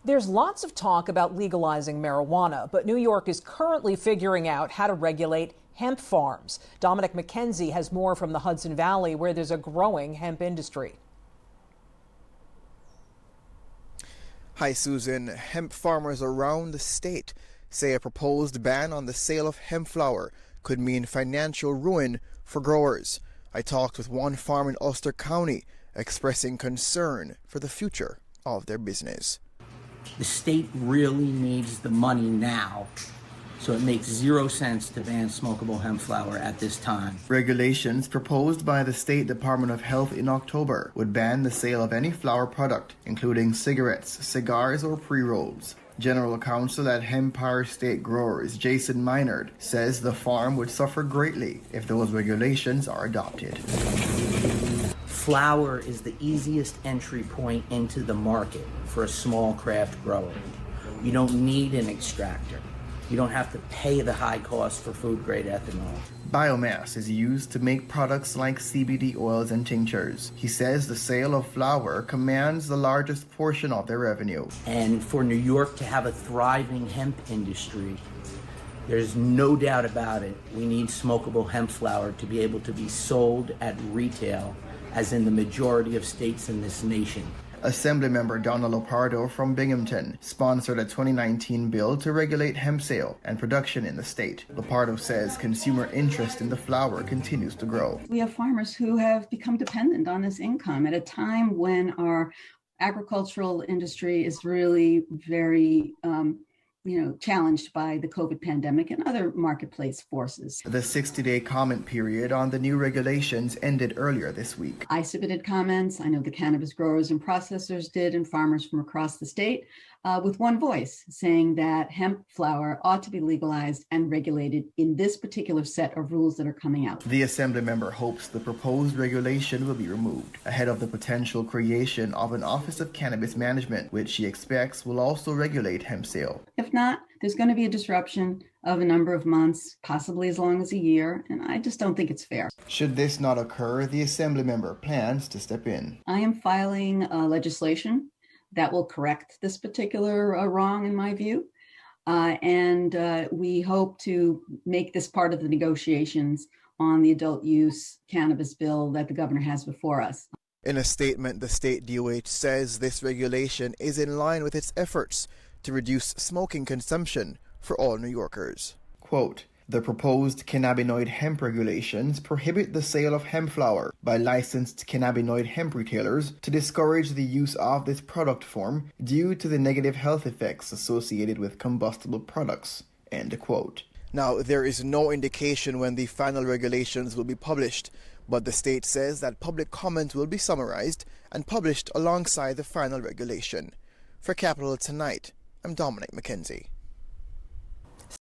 There's lots of talk about legalizing marijuana, but New York is currently figuring out how to regulate hemp farms. Dominic McKenzie has more from the Hudson Valley, where there's a growing hemp industry. Hi, Susan. Hemp farmers around the state say a proposed ban on the sale of hemp flower could mean financial ruin for growers. I talked with one farm in Ulster County expressing concern for the future of their business. The state really needs the money now, so it makes zero sense to ban smokable hemp flower at this time. Regulations proposed by the State Department of Health in October would ban the sale of any flower product, including cigarettes, cigars, or pre-rolls. General Counsel at Empire State Growers, Jason Minard, says the farm would suffer greatly if those regulations are adopted. Flower is the easiest entry point into the market for a small craft grower. You don't need an extractor. You don't have to pay the high cost for food-grade ethanol. Biomass is used to make products like CBD oils and tinctures. He says the sale of flower commands the largest portion of their revenue. And for New York to have a thriving hemp industry, there's no doubt about it, we need smokable hemp flower to be able to be sold at retail, as in the majority of states in this nation. Assemblymember Donna Lopardo from Binghamton sponsored a 2019 bill to regulate hemp sale and production in the state. Lopardo says consumer interest in the flower continues to grow. We have farmers who have become dependent on this income at a time when our agricultural industry is really very challenged by the COVID pandemic and other marketplace forces. The 60-day comment period on the new regulations ended earlier this week. I submitted comments. I know the cannabis growers and processors did, and farmers from across the state, with one voice saying that hemp flower ought to be legalized and regulated in this particular set of rules that are coming out. The assembly member hopes the proposed regulation will be removed ahead of the potential creation of an Office of Cannabis Management, which she expects will also regulate hemp sale. If not, there's going to be a disruption of a number of months, possibly as long as a year, and I just don't think it's fair. Should this not occur, the assembly member plans to step in. I am filing legislation that will correct this particular wrong, in my view, and we hope to make this part of the negotiations on the adult use cannabis bill that the governor has before us. In a statement, the state DOH says this regulation is in line with its efforts to reduce smoking consumption for all New Yorkers. Quote, the proposed cannabinoid hemp regulations prohibit the sale of hemp flower by licensed cannabinoid hemp retailers to discourage the use of this product form due to the negative health effects associated with combustible products. End quote. Now, there is no indication when the final regulations will be published, but the state says that public comment will be summarized and published alongside the final regulation. For Capital Tonight, I'm Dominic McKenzie.